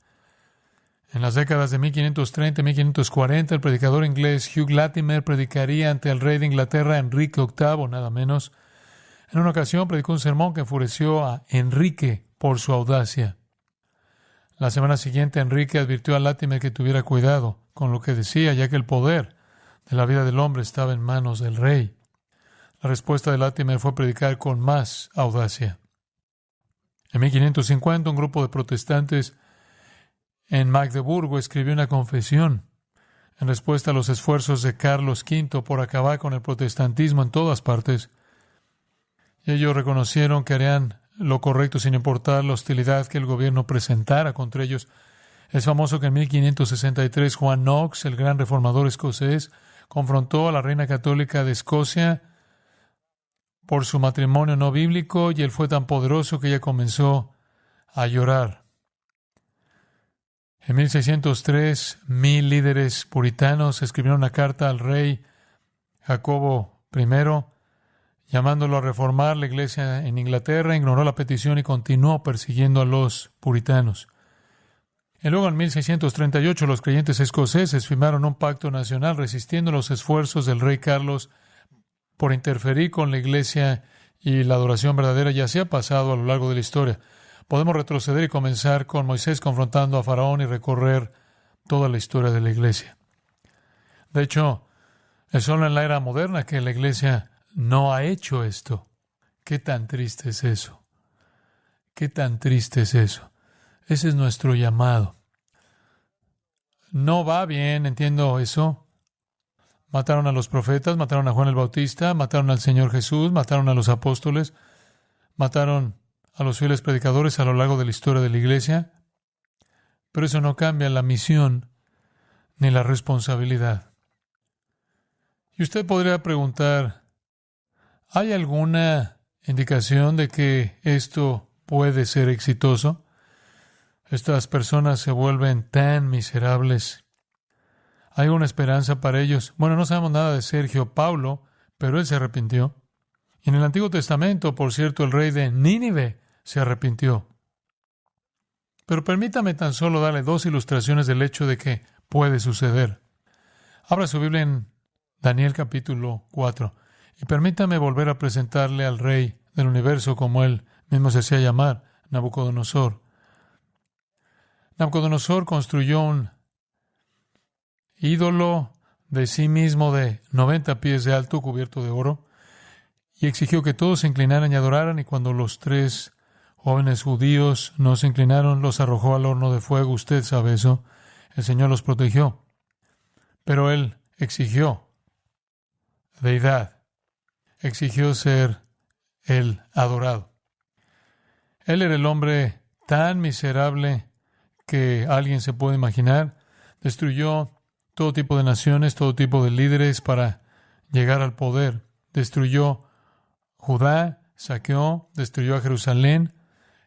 En las décadas de 1530 y 1540, el predicador inglés Hugh Latimer predicaría ante el rey de Inglaterra, Enrique VIII, nada menos. En una ocasión predicó un sermón que enfureció a Enrique por su audacia. La semana siguiente, Enrique advirtió a Latimer que tuviera cuidado con lo que decía, ya que el poder de la vida del hombre estaba en manos del rey. La respuesta de Latimer fue predicar con más audacia. En 1550, un grupo de protestantes en Magdeburgo escribió una confesión en respuesta a los esfuerzos de Carlos V por acabar con el protestantismo en todas partes. Y ellos reconocieron que harían lo correcto sin importar la hostilidad que el gobierno presentara contra ellos. Es famoso que en 1563 Juan Knox, el gran reformador escocés, confrontó a la reina católica de Escocia por su matrimonio no bíblico y él fue tan poderoso que ella comenzó a llorar. En 1603, 1000 líderes puritanos escribieron una carta al rey Jacobo I, llamándolo a reformar la iglesia en Inglaterra. Ignoró la petición y continuó persiguiendo a los puritanos. Y luego, en 1638, los creyentes escoceses firmaron un pacto nacional resistiendo los esfuerzos del rey Carlos por interferir con la iglesia y la adoración verdadera. Ya se ha pasado a lo largo de la historia. Podemos retroceder y comenzar con Moisés confrontando a Faraón y recorrer toda la historia de la iglesia. De hecho, es solo en la era moderna que la iglesia no ha hecho esto. ¿Qué tan triste es eso? ¿Qué tan triste es eso? Ese es nuestro llamado. No va bien, entiendo eso. Mataron a los profetas, mataron a Juan el Bautista, mataron al Señor Jesús, mataron a los apóstoles, mataron a los fieles predicadores a lo largo de la historia de la iglesia. Pero eso no cambia la misión ni la responsabilidad. Y usted podría preguntar, ¿hay alguna indicación de que esto puede ser exitoso? Estas personas se vuelven tan miserables. ¿Hay una esperanza para ellos? Bueno, no sabemos nada de Sergio Paulo, pero él se arrepintió. Y en el Antiguo Testamento, por cierto, el rey de Nínive se arrepintió. Pero permítame tan solo darle 2 ilustraciones del hecho de que puede suceder. Abra su Biblia en Daniel capítulo 4 y permítame volver a presentarle al rey del universo como él mismo se hacía llamar, Nabucodonosor. Nabucodonosor construyó un ídolo de sí mismo de 90 pies de alto, cubierto de oro, y exigió que todos se inclinaran y adoraran, y cuando los 3 jóvenes judíos no se inclinaron, los arrojó al horno de fuego. Usted sabe eso. El Señor los protegió. Pero él exigió deidad, exigió ser el adorado. Él era el hombre tan miserable que alguien se puede imaginar. Destruyó todo tipo de naciones, todo tipo de líderes para llegar al poder. Destruyó Judá, saqueó, destruyó a Jerusalén.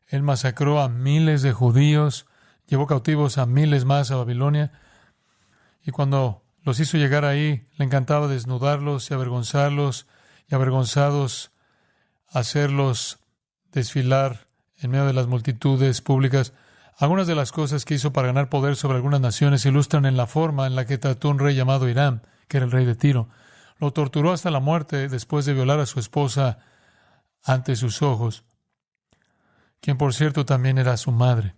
Él masacró a miles de judíos, llevó cautivos a miles más a Babilonia. Y cuando los hizo llegar ahí, le encantaba desnudarlos y avergonzarlos, y avergonzados hacerlos desfilar en medio de las multitudes públicas. Algunas de las cosas que hizo para ganar poder sobre algunas naciones se ilustran en la forma en la que trató un rey llamado Hiram, que era el rey de Tiro. Lo torturó hasta la muerte después de violar a su esposa ante sus ojos, quien por cierto también era su madre.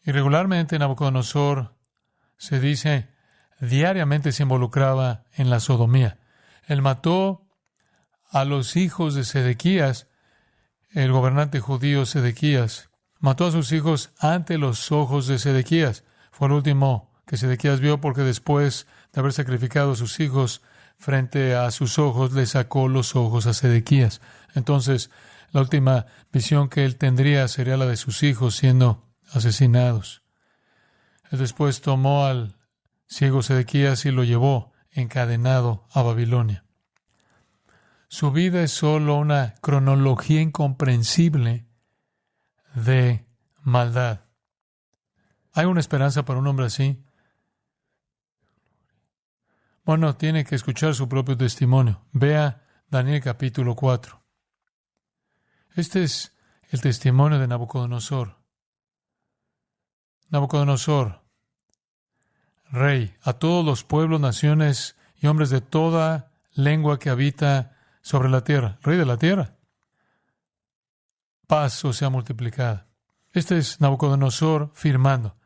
Y regularmente Nabucodonosor, se dice, diariamente se involucraba en la sodomía. Él mató a los hijos de Sedequías, el gobernante judío Sedequías. Mató a sus hijos ante los ojos de Sedequías. Fue el último que Sedequías vio, porque después de haber sacrificado a sus hijos frente a sus ojos, le sacó los ojos a Sedequías. Entonces, la última visión que él tendría sería la de sus hijos siendo asesinados. Él después tomó al ciego Sedequías y lo llevó encadenado a Babilonia. Su vida es solo una cronología incomprensible de maldad. ¿Hay una esperanza para un hombre así? Bueno, tiene que escuchar su propio testimonio. Vea Daniel capítulo 4. Este es el testimonio de Nabucodonosor. Nabucodonosor, rey, a todos los pueblos, naciones y hombres de toda lengua que habita sobre la tierra, rey de la tierra. Paz os sea multiplicada. Este es Nabucodonosor firmando.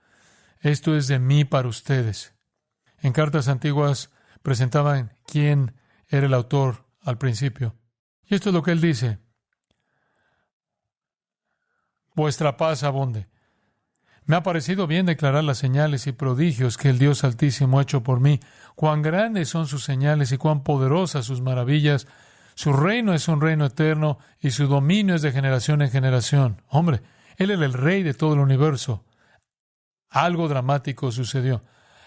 Esto es de mí para ustedes. En cartas antiguas presentaban quién era el autor al principio. Y esto es lo que él dice. Vuestra paz abunde. Me ha parecido bien declarar las señales y prodigios que el Dios Altísimo ha hecho por mí. Cuán grandes son sus señales y cuán poderosas sus maravillas. Su reino es un reino eterno y su dominio es de generación en generación. Hombre, Él era el rey de todo el universo. Algo dramático sucedió.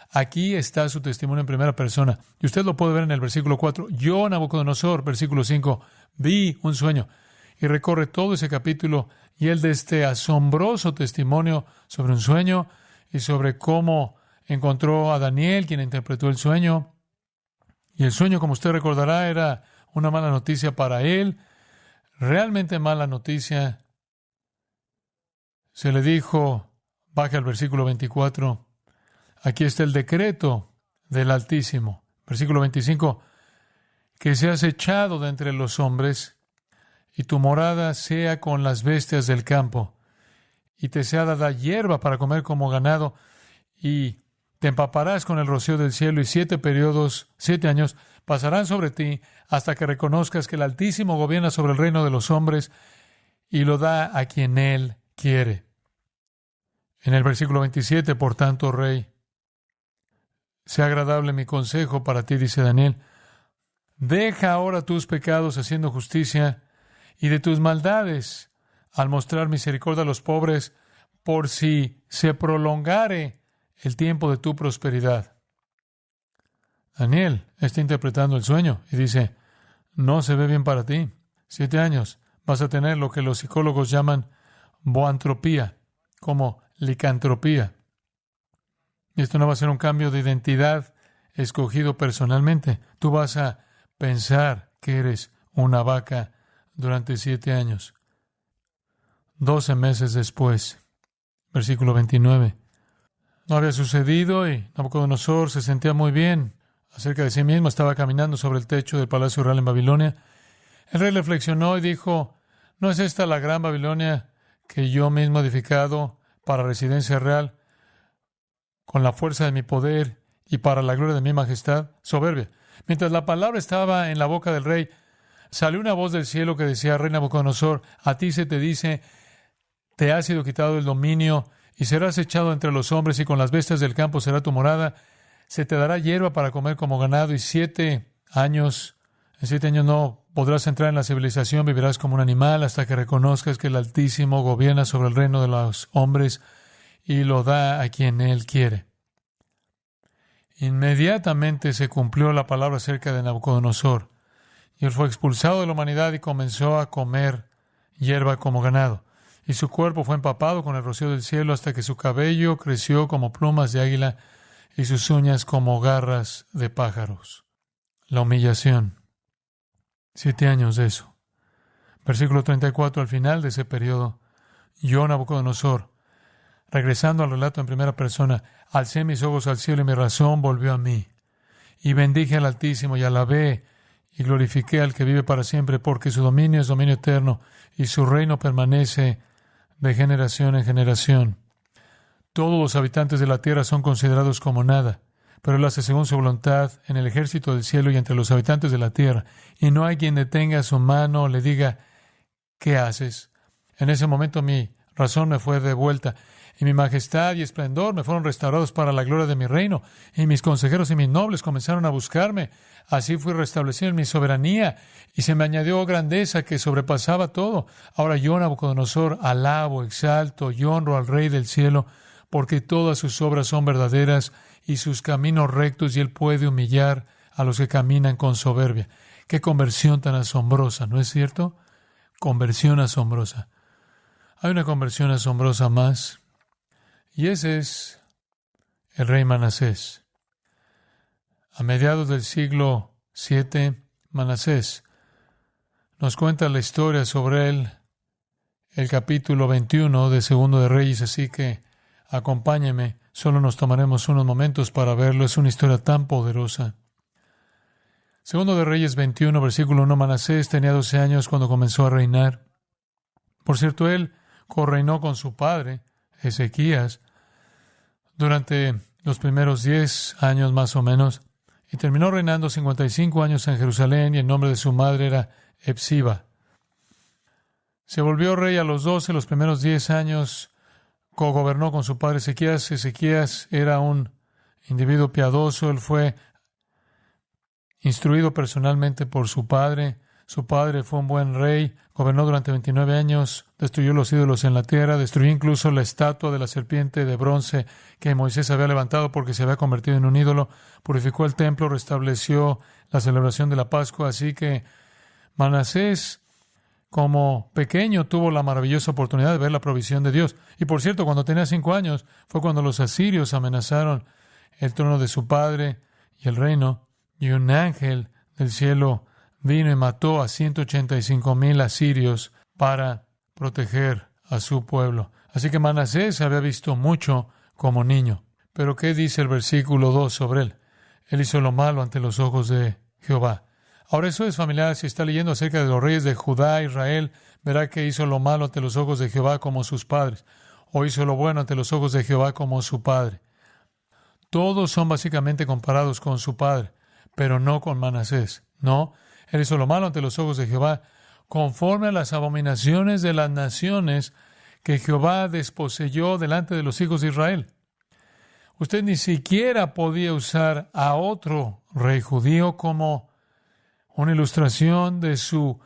Aquí está su testimonio en primera persona. Y usted lo puede ver en el versículo 4. Yo, Nabucodonosor, versículo 5, vi un sueño. Y recorre todo ese capítulo y él de este asombroso testimonio sobre un sueño y sobre cómo encontró a Daniel, quien interpretó el sueño. Y el sueño, como usted recordará, era una mala noticia para él, realmente mala noticia. Se le dijo, baja al versículo 24, aquí está el decreto del Altísimo. Versículo 25, que seas echado de entre los hombres y tu morada sea con las bestias del campo, y te sea dada hierba para comer como ganado, y te empaparás con el rocío del cielo, y 7 años pasarán sobre ti, hasta que reconozcas que el Altísimo gobierna sobre el reino de los hombres, y lo da a quien Él quiere. En el versículo 27, por tanto, rey, sea agradable mi consejo para ti, dice Daniel, deja ahora tus pecados haciendo justicia, y de tus maldades, al mostrar misericordia a los pobres, por si se prolongare el tiempo de tu prosperidad. Daniel está interpretando el sueño y dice, no se ve bien para ti. 7 años vas a tener lo que los psicólogos llaman boantropía, como licantropía. Y esto no va a ser un cambio de identidad escogido personalmente. Tú vas a pensar que eres una vaca durante 7 años. 12 meses después, versículo 29. No había sucedido y Nabucodonosor se sentía muy bien acerca de sí mismo. Estaba caminando sobre el techo del palacio real en Babilonia. El rey reflexionó y dijo, ¿no es esta la gran Babilonia que yo mismo he edificado para residencia real, con la fuerza de mi poder y para la gloria de mi majestad? Soberbia. Mientras la palabra estaba en la boca del rey, salió una voz del cielo que decía, rey Nabucodonosor, a ti se te dice, te ha sido quitado el dominio y serás echado entre los hombres y con las bestias del campo será tu morada. se te dará hierba para comer como ganado, y en 7 años no podrás entrar en la civilización, vivirás como un animal hasta que reconozcas que el Altísimo gobierna sobre el reino de los hombres y lo da a quien Él quiere. Inmediatamente se cumplió la palabra acerca de Nabucodonosor, y él fue expulsado de la humanidad y comenzó a comer hierba como ganado. Y su cuerpo fue empapado con el rocío del cielo hasta que su cabello creció como plumas de águila y sus uñas como garras de pájaros. La humillación. 7 años de eso. Versículo 34, al final de ese periodo, yo, Nabucodonosor, regresando al relato en primera persona, alcé mis ojos al cielo y mi razón volvió a mí. Y bendije al Altísimo y alabé y glorifiqué al que vive para siempre, porque su dominio es dominio eterno y su reino permanece de generación en generación. Todos los habitantes de la tierra son considerados como nada, pero Él hace según su voluntad en el ejército del cielo y entre los habitantes de la tierra, y no hay quien detenga su mano o le diga, ¿qué haces? En ese momento mi razón me fue devuelta, y mi majestad y esplendor me fueron restaurados para la gloria de mi reino, y mis consejeros y mis nobles comenzaron a buscarme. Así fui restablecido en mi soberanía, y se me añadió grandeza que sobrepasaba todo. Ahora yo, Nabucodonosor, alabo, exalto y honro al Rey del cielo, porque todas sus obras son verdaderas y sus caminos rectos, y Él puede humillar a los que caminan con soberbia. ¡Qué conversión tan asombrosa! ¿No es cierto? Conversión asombrosa. Hay una conversión asombrosa más, y ese es el rey Manasés. A mediados del siglo VII, Manasés nos cuenta la historia sobre él, el capítulo 21 de Segundo de Reyes, así que acompáñeme, solo nos tomaremos unos momentos para verlo, es una historia tan poderosa. Segundo de Reyes 21, versículo 1, Manasés tenía 12 años cuando comenzó a reinar. Por cierto, él correinó con su padre, Ezequías, durante los primeros 10 años más o menos, y terminó reinando 55 años en Jerusalén, y el nombre de su madre era Epsiba. Se volvió rey a los 12, los primeros 10 años cogobernó con su padre Ezequías. Ezequías era un individuo piadoso, él fue instruido personalmente por su padre. Su padre fue un buen rey, gobernó durante 29 años, destruyó los ídolos en la tierra, destruyó incluso la estatua de la serpiente de bronce que Moisés había levantado porque se había convertido en un ídolo, purificó el templo, restableció la celebración de la Pascua. Así que Manasés, como pequeño, tuvo la maravillosa oportunidad de ver la provisión de Dios. Y por cierto, cuando tenía 5 años, fue cuando los asirios amenazaron el trono de su padre y el reino, y un ángel del cielo vino y mató a 185,000 asirios para proteger a su pueblo. Así que Manasés había visto mucho como niño. Pero ¿qué dice el versículo 2 sobre él? Él hizo lo malo ante los ojos de Jehová. Ahora eso es familiar. Si está leyendo acerca de los reyes de Judá, Israel, verá que hizo lo malo ante los ojos de Jehová como sus padres, o hizo lo bueno ante los ojos de Jehová como su padre. Todos son básicamente comparados con su padre, pero no con Manasés. No, él hizo lo malo ante los ojos de Jehová, conforme a las abominaciones de las naciones que Jehová desposeyó delante de los hijos de Israel. Usted ni siquiera podía usar a otro rey judío como una ilustración de su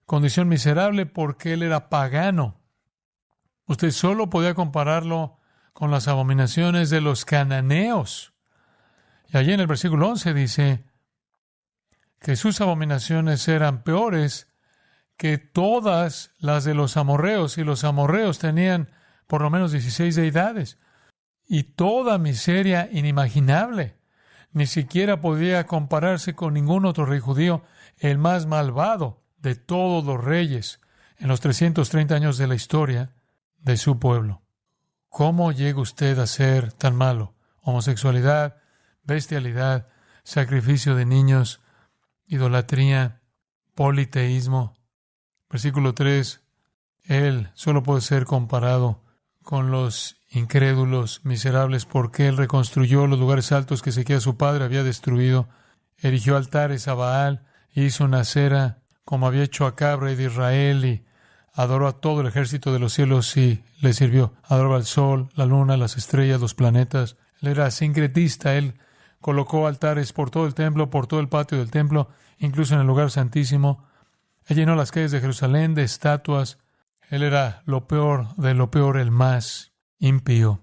condición miserable porque él era pagano. Usted solo podía compararlo con las abominaciones de los cananeos. Y allí en el versículo 11 dice que sus abominaciones eran peores que todas las de los amorreos, y los amorreos tenían por lo menos 16 deidades, y toda miseria inimaginable. Ni siquiera podía compararse con ningún otro rey judío, el más malvado de todos los reyes en los 330 años de la historia de su pueblo. ¿Cómo llega usted a ser tan malo? Homosexualidad, bestialidad, sacrificio de niños, idolatría, politeísmo. Versículo 3. Él solo puede ser comparado con los incrédulos, miserables, porque él reconstruyó los lugares altos que Ezequías su padre había destruido, erigió altares a Baal, hizo una acera como había hecho Acab, rey de Israel, y adoró a todo el ejército de los cielos y le sirvió. Adoraba al sol, la luna, las estrellas, los planetas. Él era sincretista, él colocó altares por todo el templo, por todo el patio del templo, incluso en el lugar santísimo. Él llenó las calles de Jerusalén de estatuas. Él era lo peor de lo peor, el más impío.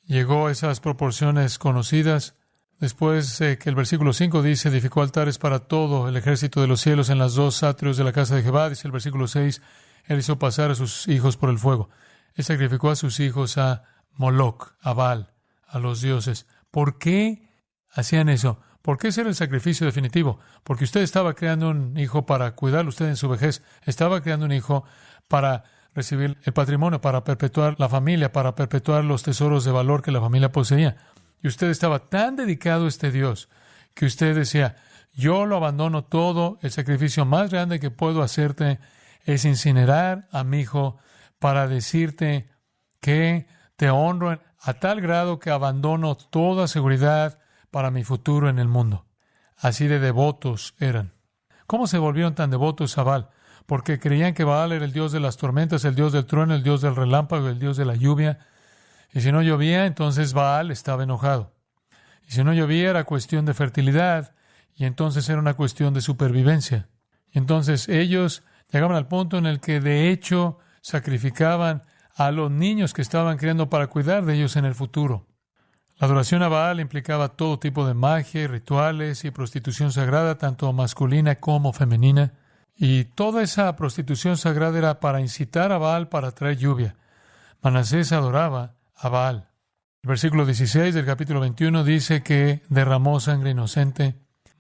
Llegó a esas proporciones conocidas después que el versículo 5 dice, edificó altares para todo el ejército de los cielos en las dos atrios de la casa de Jehová. Dice el versículo 6, él hizo pasar a sus hijos por el fuego. Él sacrificó a sus hijos a Moloc, a Baal, a los dioses. ¿Por qué hacían eso? ¿Por qué ese era el sacrificio definitivo? Porque usted estaba creando un hijo para cuidarlo usted en su vejez. Estaba creando un hijo para recibir el patrimonio, para perpetuar la familia, para perpetuar los tesoros de valor que la familia poseía. Y usted estaba tan dedicado a este Dios que usted decía, yo lo abandono todo, el sacrificio más grande que puedo hacerte es incinerar a mi hijo para decirte que te honro a tal grado que abandono toda seguridad para mi futuro en el mundo. Así de devotos eran. ¿Cómo se volvieron tan devotos a Baal? Porque creían que Baal era el dios de las tormentas, el dios del trueno, el dios del relámpago, el dios de la lluvia. Y si no llovía, entonces Baal estaba enojado. Y si no llovía, era cuestión de fertilidad, y entonces era una cuestión de supervivencia. Y entonces ellos llegaban al punto en el que de hecho sacrificaban a los niños que estaban criando para cuidar de ellos en el futuro. La adoración a Baal implicaba todo tipo de magia, rituales y prostitución sagrada, tanto masculina como femenina. Y toda esa prostitución sagrada era para incitar a Baal para traer lluvia. Manasés adoraba a Baal. El versículo 16 del capítulo 21 dice que derramó sangre inocente,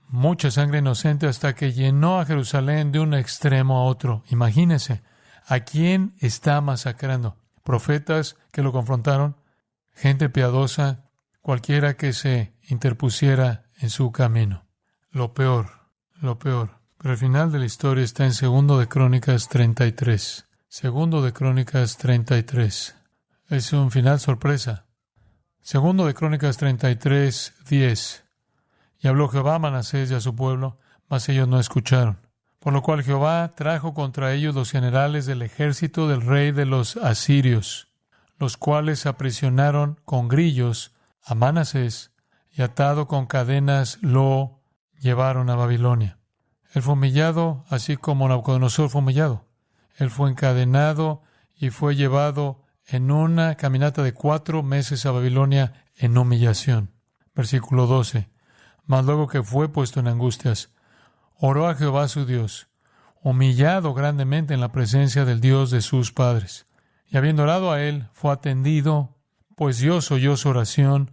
mucha sangre inocente, hasta que llenó a Jerusalén de un extremo a otro. Imagínese, ¿a quién está masacrando? ¿Profetas que lo confrontaron? ¿Gente piadosa? Cualquiera que se interpusiera en su camino. Lo peor. Pero el final de la historia está en 2 de Crónicas 33. 2 de Crónicas 33. Es un final sorpresa. 2 de Crónicas 33, 10. Y habló Jehová a Manasés y a su pueblo, mas ellos no escucharon. Por lo cual Jehová trajo contra ellos los generales del ejército del rey de los asirios, los cuales aprisionaron con grillos a Manasés y atado con cadenas lo llevaron a Babilonia. Él fue humillado, así como Nabucodonosor fue humillado. Él fue encadenado y fue llevado en una caminata de 4 meses a Babilonia en humillación. Versículo 12. Mas luego que fue puesto en angustias, oró a Jehová su Dios, humillado grandemente en la presencia del Dios de sus padres. Y habiendo orado a él, fue atendido, pues Dios oyó su oración.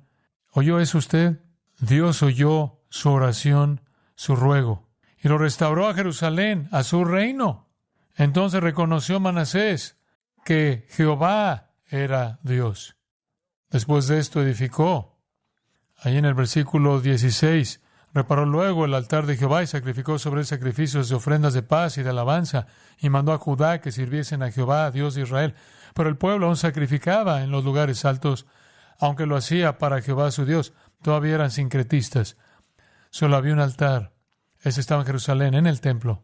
¿Oyó eso usted? Dios oyó su oración, su ruego, y lo restauró a Jerusalén, a su reino. Entonces reconoció Manasés que Jehová era Dios. Después de esto edificó. Ahí en el versículo 16, reparó luego el altar de Jehová y sacrificó sobre él sacrificios de ofrendas de paz y de alabanza, y mandó a Judá que sirviesen a Jehová, Dios de Israel. Pero el pueblo aún sacrificaba en los lugares altos, aunque lo hacía para Jehová su Dios. Todavía eran sincretistas. Solo había un altar. Ese estaba en Jerusalén, en el templo.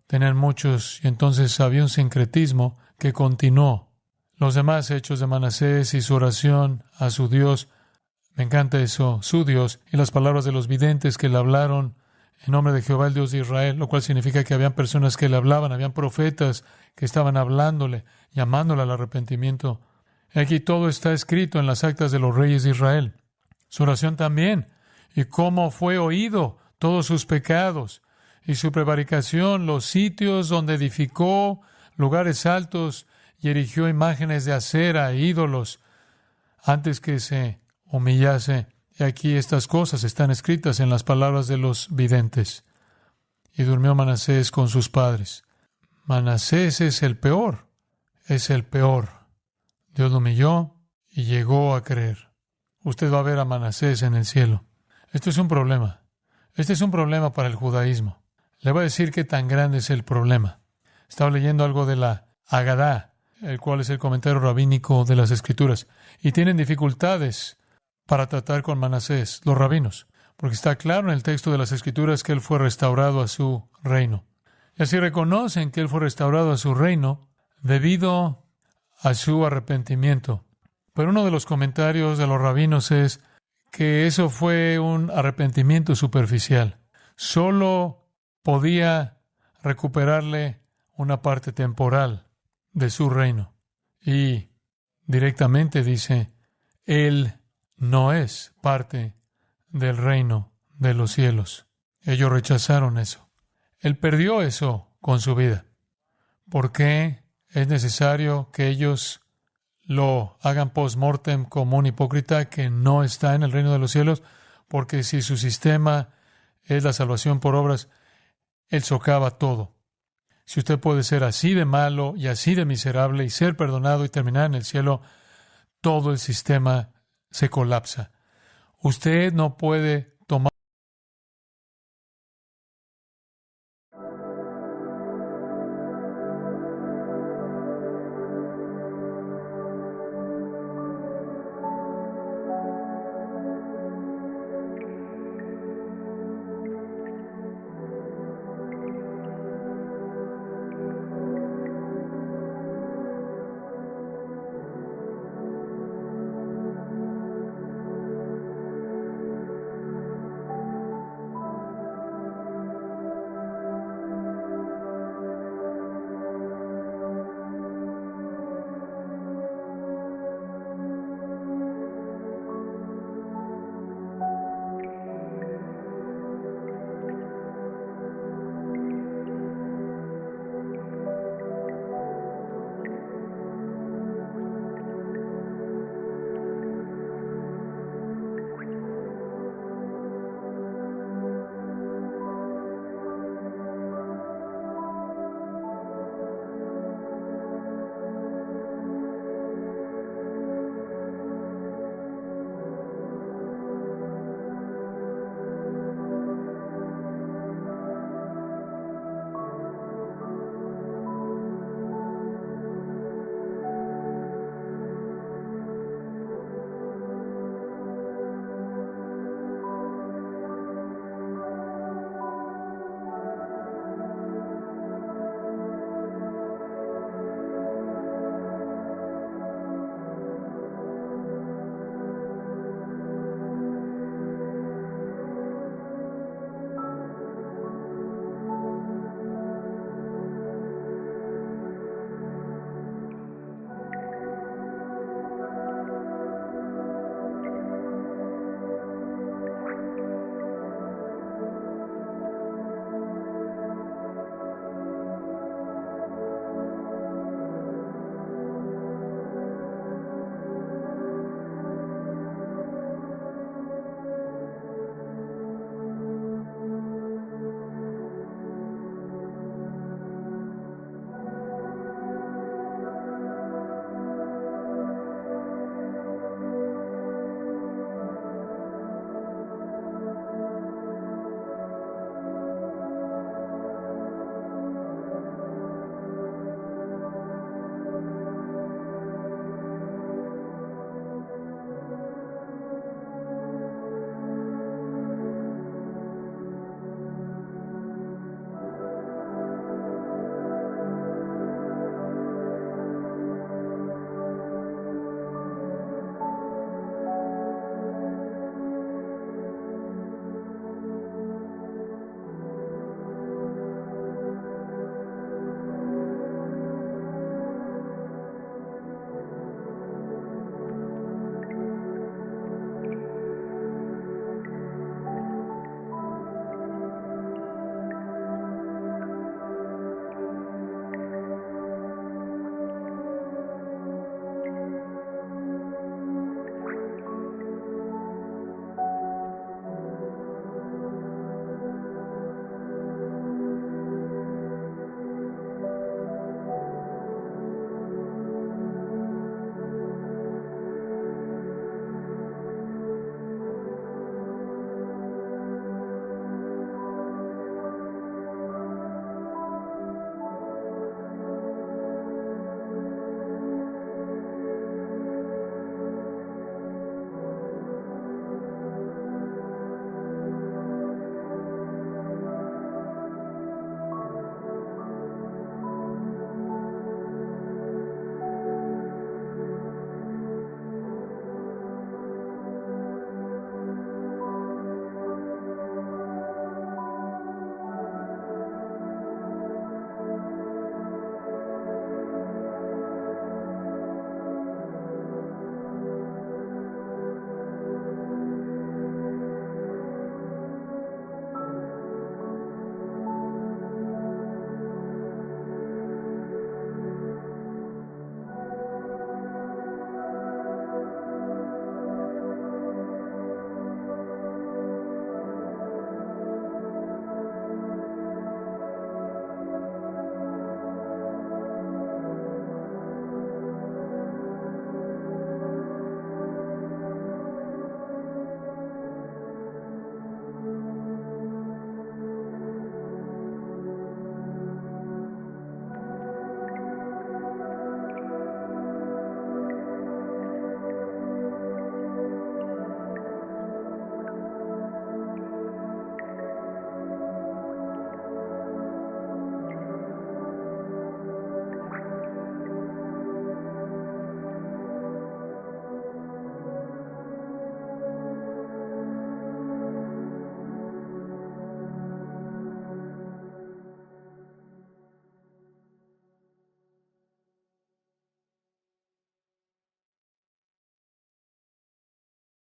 Tenían muchos, y entonces había un sincretismo que continuó. Los demás hechos de Manasés y su oración a su Dios, me encanta eso, su Dios, y las palabras de los videntes que le hablaron en nombre de Jehová, el Dios de Israel, lo cual significa que habían personas que le hablaban, habían profetas que estaban hablándole, llamándole al arrepentimiento. Aquí todo está escrito en las actas de los reyes de Israel. Su oración también, y cómo fue oído todos sus pecados, y su prevaricación, los sitios donde edificó lugares altos y erigió imágenes de acera e ídolos, antes que se humillase. Y aquí estas cosas están escritas en las palabras de los videntes. Y durmió Manasés con sus padres. Manasés es el peor. Dios lo humilló y llegó a creer. Usted va a ver a Manasés en el cielo. Esto es un problema. Este es un problema para el judaísmo. Le voy a decir qué tan grande es el problema. Estaba leyendo algo de la Agadá, el cual es el comentario rabínico de las Escrituras, y tienen dificultades para tratar con Manasés, los rabinos, porque está claro en el texto de las Escrituras que él fue restaurado a su reino. Y así reconocen que él fue restaurado a su reino debido a su arrepentimiento. Pero uno de los comentarios de los rabinos es que eso fue un arrepentimiento superficial. Solo podía recuperarle una parte temporal de su reino. Y directamente dice, Él no es parte del reino de los cielos. Ellos rechazaron eso. Él perdió eso con su vida. ¿Por qué es necesario que ellos lo hagan post-mortem como un hipócrita que no está en el reino de los cielos? Porque si su sistema es la salvación por obras, Él socava todo. Si usted puede ser así de malo y así de miserable y ser perdonado y terminar en el cielo, todo el sistema se colapsa. Usted no puede